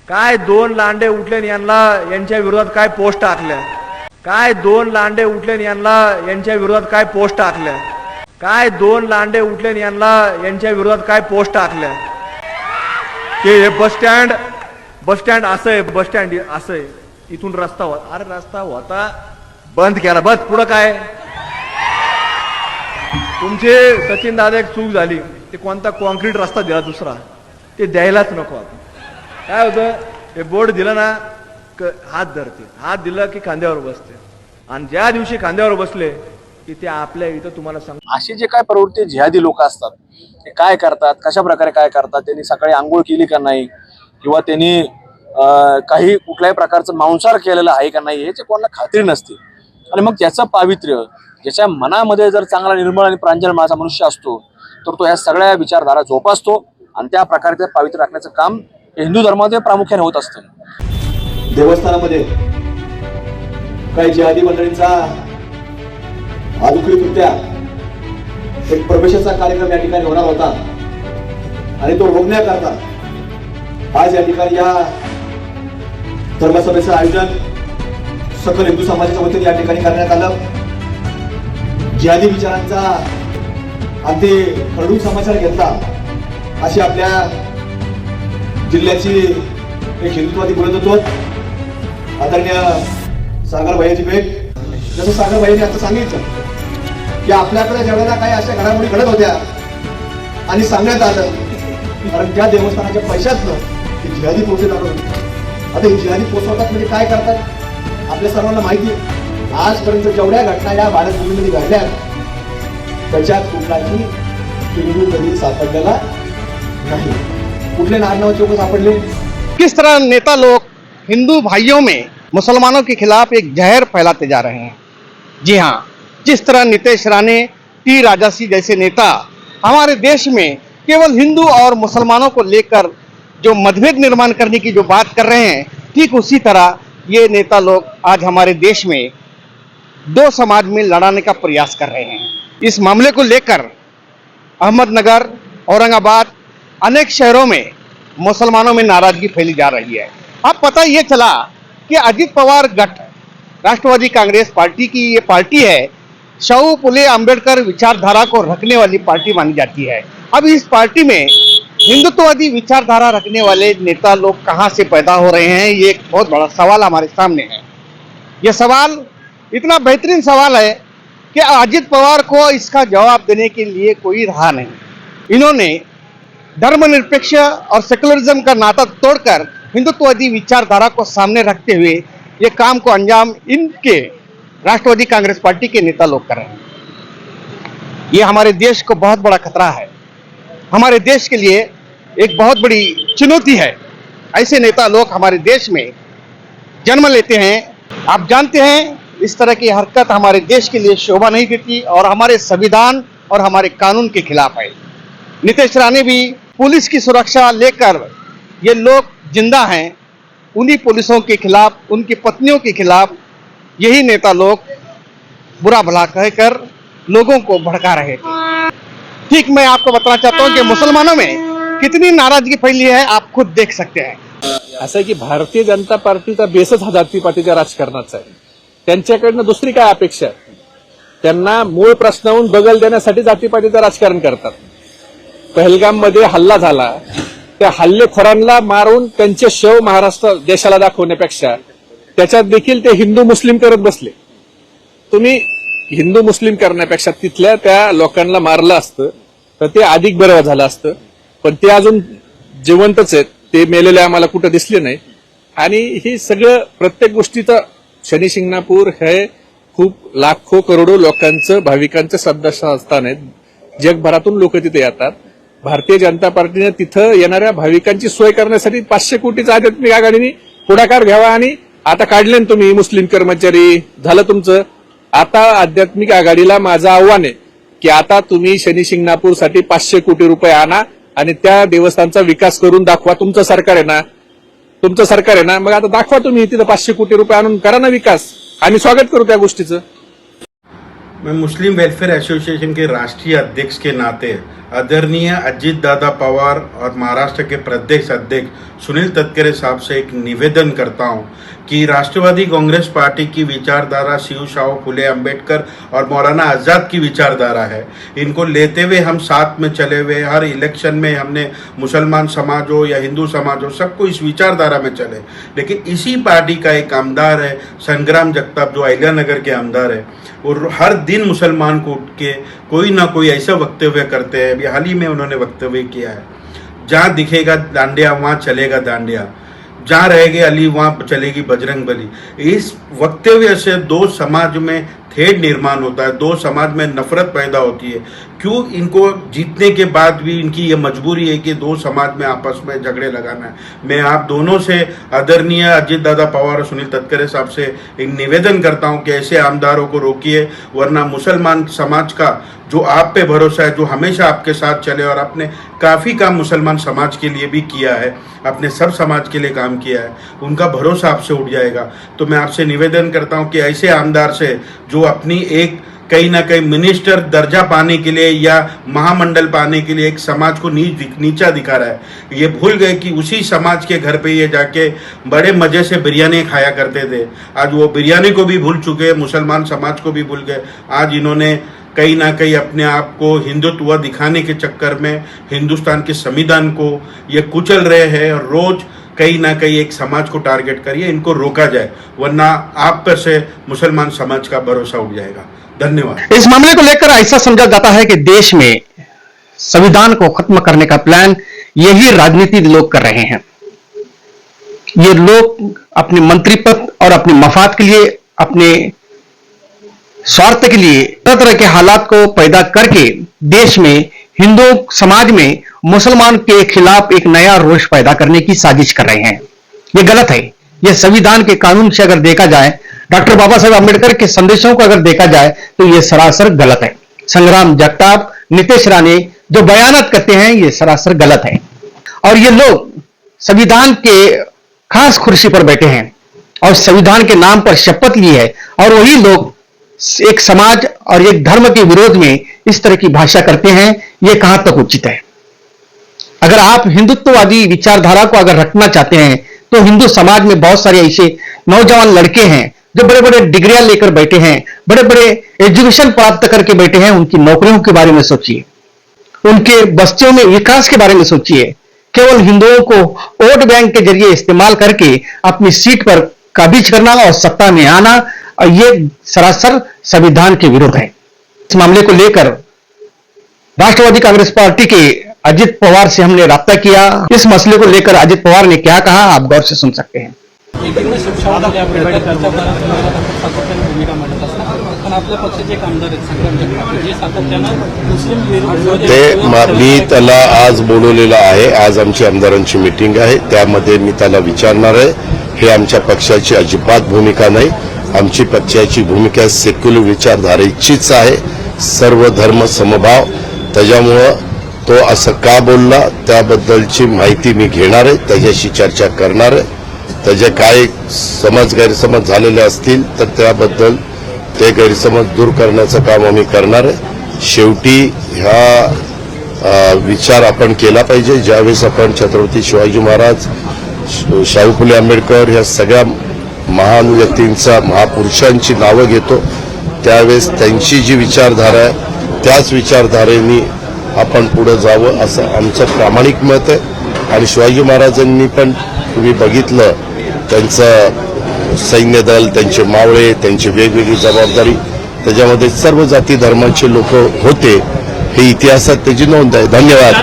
काय दोन लांडे उठले यांच्या विरोधात काय पोस्ट टाकल्या, काय दोन लांडे उठले यांच्या विरोधात काय पोस्ट टाकल्या, काय दोन लांडे उठले यांच्या विरोधात काय पोस्ट टाकल्या की हे बस स्टँड असं आहे, बस स्टँड असं आहे, इथून रस्ता होता, अरे रस्ता होता बंद केला, बस पुढं काय तुमचे सचिन दादा एक चूक झाली, ते कोणता कॉन्क्रीट रस्ता दिला दुसरा ते द्यायलाच नको. आपण काय होतं, हे बोर्ड दिलं ना हात धरते, हात दिलं की खांद्यावर बसते, आणि ज्या दिवशी खांद्यावर बसले की ते आपल्या इथं तुम्हाला सांग. असे जे काय प्रवृत्ती जिहादी लोक असतात ते काय करतात, कशा प्रकारे काय करतात, त्यांनी सकाळी आंघोळ केली का नाही, किंवा त्यांनी काही कुठल्याही प्रकारचं मांसाहार केलेलं आहे का नाही, याची कोणाला खात्री नसते. आणि मग त्याचं पावित्र्य, ज्याच्या मनामध्ये जर चांगला निर्मळ आणि प्रांजळ माझा मनुष्य असतो तर तो ह्या सगळ्या विचारधारा जोपासतो, आणि त्या प्रकारे पावित्र्य राखण्याचं काम हिंदू धर्मामध्ये प्रामुख्याने होत असतं. देवस्थानामध्ये काही जिहादी मंडळींचा अधिकृतरित्या एक प्रवेशाचा कार्यक्रम या ठिकाणी होणार होता, आणि तो रोखण्याकरता आज या ठिकाणी या धर्मसभेचं आयोजन सकल हिंदू समाजाच्या वतीने या ठिकाणी करण्यात आलं. जिहादी विचारांचा अगदी खडून समाचार घेतला अशी आपल्या जिल्ह्याची एक हिंदुत्वादी बोलत होतो आदरणीय सागर भैयाची भेट. जसं सागर भैयाने आता सांगितलं की आपल्याकडे ज्यावेळेला काही अशा घडामोडी घडत होत्या आणि सांगण्यात आलं, कारण त्या देवस्थानाच्या पैशातनं ती जिहादी पोहोचत आलो. आता ही जिहादी पोहोचवतात म्हणजे काय करतात आपल्या सर्वांना माहिती आहे. आजपर्यंत जेवढ्या घटना या भारतभूमीमध्ये घडल्या त्याच्यात कुठलाही हिंदू कधी सापडलेला नहीं. कुठले नाव चौक सापडले. किस तरह नेता लोग हिंदू भाइयों में मुसलमानों के खिलाफ एक जहर फैलाते जा रहे हैं. जी हाँ, जिस तरह नीतीश राणे, टी राजासी जैसे नेता हमारे देश में केवल हिंदू और मुसलमानों को लेकर जो मतभेद निर्माण करने की जो बात कर रहे हैं, ठीक उसी तरह ये नेता लोग आज हमारे देश में दो समाज में लड़ाने का प्रयास कर रहे हैं. इस मामले को लेकर अहमदनगर, औरंगाबाद, अनेक शहरों में मुसलमानों में नाराजगी फैली जा रही है. अब पता ये चला कि अजित पवार गठ, राष्ट्रवादी कांग्रेस पार्टी की ये पार्टी है, शाहू फुले अंबेडकर विचारधारा को रखने वाली पार्टी मानी जाती है. अब इस पार्टी में हिंदुत्ववादी विचारधारा रखने वाले नेता लोग कहाँ से पैदा हो रहे हैं, ये एक बहुत बड़ा सवाल हमारे सामने है. ये सवाल इतना बेहतरीन सवाल है कि अजित पवार को इसका जवाब देने के लिए कोई रहा नहीं. इन्होंने धर्मनिरपेक्ष और सेकुलरिज्म का नाता तोड़कर हिंदुत्ववादी विचारधारा को सामने रखते हुए ये काम को अंजाम इनके राष्ट्रवादी कांग्रेस पार्टी के नेता लोग कर रहे हैं. ये हमारे देश को बहुत बड़ा खतरा है, हमारे देश के लिए एक बहुत बड़ी चुनौती है. ऐसे नेता लोग हमारे देश में जन्म लेते हैं. आप जानते हैं इस तरह की हरकत हमारे देश के लिए शोभा नहीं देती और हमारे संविधान और हमारे कानून के खिलाफ है. नीतीश राणे भी पुलिस की सुरक्षा लेकर ये लोग जिंदा हैं, उन्हीं पुलिसों के खिलाफ, उनकी पत्नियों के खिलाफ यही नेता लोग बुरा भला कहकर लोगों को भड़का रहे थे. ठीक मैं आपको बताना चाहता हूं कि मुसलमानों में कितनी नाराजगी फैली है, आप खुद देख सकते हैं. असं आहे की भारतीय जनता पार्टीचा बेसच हा जातीपातीच्या राजकारणाचा आहे. त्यांच्याकडनं दुसरी काय अपेक्षा आहे? त्यांना मूळ प्रश्नावरून बगल देण्यासाठी जातीपातीचं राजकारण करतात. पहलगाममध्ये हल्ला झाला, त्या हल्लेखोरांना मारून त्यांचे शव महाराष्ट्र देशाला दाखवण्यापेक्षा त्याच्यात देखील ते हिंदू मुस्लिम करत बसले. तुम्ही हिंदू मुस्लिम करण्यापेक्षा तिथल्या त्या लोकांना मारलं असतं तर ते अधिक बरं झालं असतं. पण ते अजून जिवंतच आहेत, ते मेलेले आम्हाला कुठं दिसले नाही. आणि हे सगळं प्रत्येक गोष्टीचं शनी शिंगणापूर हे खूप लाखो करोडो लोकांचं, भाविकांचं श्रद्धास्थान आहे. जगभरातून लोक तिथे येतात. भारतीय जनता पार्टीने तिथं येणाऱ्या भाविकांची सोय करण्यासाठी 500 कोटीचा आध्यात्मिक आघाडीने पुढाकार घ्यावा. आणि आता काढले तुम्ही मुस्लिम कर्मचारी, झालं तुमचं. आता आध्यात्मिक आघाडीला माझं आव्हान आहे की आता तुम्ही शनी शिंगणापूरसाठी 500 कोटी रुपये आणा आणि त्या देवस्थानचा विकास करून दाखवा. तुमचं सरकार आहे ना, तुमचं सरकार आहे ना, मग आता दाखवा तुम्ही तिथं 500 कोटी रुपये आणून करा ना विकास. आम्ही स्वागत करू त्या गोष्टीचं. मैं मुस्लिम वेलफेयर एसोसिएशन के राष्ट्रीय अध्यक्ष के नाते आदरणीय अजित दादा पवार और महाराष्ट्र के प्रदेश अध्यक्ष सुनील तटकरे साहब से एक निवेदन करता हूं कि राष्ट्रवादी कांग्रेस पार्टी की विचारधारा शिव शाहू फुले अंबेडकर और मौलाना आज़ाद की विचारधारा है। इनको लेते हुए हम साथ में चले हुए, हर इलेक्शन में हमने मुसलमान समाज हो या हिंदू समाज हो, सबको इस विचारधारा में चले। लेकिन इसी पार्टी का एक आमदार है संग्राम जगताप, जो अहिल्यानगर के आमदार है, और हर दिन मुसलमान को उठ के कोई ना कोई ऐसा वक्तव्य करते हैं। अभी हाल ही में उन्होंने वक्तव्य किया है, जहाँ दिखेगा दांडिया वहाँ चलेगा दांडिया, जहाँ रहेगी अली वहाँ चलेगी बजरंग बली। इस वक्तव्य से दो समाज में थेट निर्माण होता है, दो समाज में नफरत पैदा होती है। क्यों इनको जीतने के बाद भी इनकी ये मजबूरी है कि दो समाज में आपस में झगड़े लगाना है। मैं आप दोनों से, आदरणीय अजित दादा पवार और सुनील तटकरे साहब से एक निवेदन करता हूं कि ऐसे आमदारों को रोकिए, वरना मुसलमान समाज का जो आप पे भरोसा है, जो हमेशा आपके साथ चले और आपने काफ़ी काम मुसलमान समाज के लिए भी किया है, अपने सब समाज के लिए काम किया है, उनका भरोसा आपसे उठ जाएगा। तो मैं आपसे निवेदन करता हूं कि ऐसे आमदार से जो अपनी एक कहीं ना कहीं मिनिस्टर दर्जा पाने के लिए या महामंडल पाने के लिए एक समाज को नीचा दिखा रहा है, ये भूल गए कि उसी समाज के घर पे ये जाके बड़े मजे से बिरयानी खाया करते थे। आज वो बिरयानी को भी भूल चुके, मुसलमान समाज को भी भूल गए। आज इन्होंने कहीं ना कहीं अपने आप को हिंदुत्व दिखाने के चक्कर में हिंदुस्तान के संविधान को ये कुचल रहे हैं। रोज कहीं ना कहीं एक समाज को टारगेट करिए, इनको रोका जाए, वरना आप पर से मुसलमान समाज का भरोसा उठ जाएगा। धन्यवाद। इस मामले को लेकर ऐसा समझा जाता है कि देश में संविधान को खत्म करने का प्लान यही राजनीति लोग कर रहे हैं। ये लोग अपने मंत्री पद और अपने मफाद के लिए, अपने स्वार्थ के लिए तरह तरह के हालात को पैदा करके देश में हिंदू समाज में मुसलमान के खिलाफ एक नया रोष पैदा करने की साजिश कर रहे हैं। ये गलत है। ये संविधान के कानून से अगर देखा जाए, डॉक्टर बाबा साहेब अम्बेडकर के संदेशों को अगर देखा जाए तो ये सरासर गलत है। संग्राम जगताप, नितेश राणे जो बयानत करते हैं ये सरासर गलत है। और ये लोग संविधान के खास कुर्सी पर बैठे हैं और संविधान के नाम पर शपथ ली है, और वही लोग एक समाज और एक धर्म के विरोध में इस तरह की भाषा करते हैं। ये कहां तक उचित है? अगर आप हिंदुत्ववादी विचारधारा को अगर रखना चाहते हैं तो हिंदू समाज में बहुत सारे ऐसे नौजवान लड़के हैं जो बड़े बड़े डिग्रियां लेकर बैठे हैं, बड़े बड़े एजुकेशन प्राप्त करके बैठे हैं। उनकी नौकरियों के बारे में सोचिए, उनके बस्तियों में विकास के बारे में सोचिए। केवल हिंदुओं को वोट बैंक के जरिए इस्तेमाल करके अपनी सीट पर काबिज करना और सत्ता में आना, और ये सरासर संविधान के विरुद्ध है। इस मामले को लेकर राष्ट्रवादी कांग्रेस पार्टी के अजित पवार से हमने राब्ता किया। इस मसले को लेकर अजित पवार ने क्या कहा, आप गौर से सुन सकते हैं। मी त्याला आज बोलवलेलं आहे। आज आमची आमदारांची मीटिंग आहे, त्यामध्ये मी त्याला विचारणार आहे। हे आमच्या पक्षाची अजिबात भूमिका नाही। आमची पक्षाची भूमिका सेक्युलर विचारधारेचीच आहे, सर्व धर्म समभाव। त्याच्यामुळं तो असं का बोलला त्याबद्दलची माहिती मी घेणार आहे, त्याच्याशी चर्चा करणार आहे। त्याचे काय गैरसमज झालेले असतील तर त्याबद्दल ते गैरसमज दूर करण्याचं काम आम्ही करणार आहे। शेवटी ह्या विचार आपण केला पाहिजे। ज्यावेळेस आपण छत्रपती शिवाजी महाराज, शाहू फुले आंबेडकर या सगळ्या महान व्यक्तींचा, महापुरुषांची नावं घेतो, त्यावेळेस त्यांची जी विचारधारा आहे त्याच विचारधारेने आपण पुढे जावं असं आमचं प्रामाणिक मत आहे। आणि शिवाजी महाराजांनी पण तुम्ही बघितलं, त्यांचं सैन्य दल, त्यांचे मावळे, त्यांची वेगवेगळी जबाबदारी, त्याच्यामध्ये सर्व जाती धर्माचे लोक होते। हे इतिहासात त्याची नोंद आहे। धन्यवाद।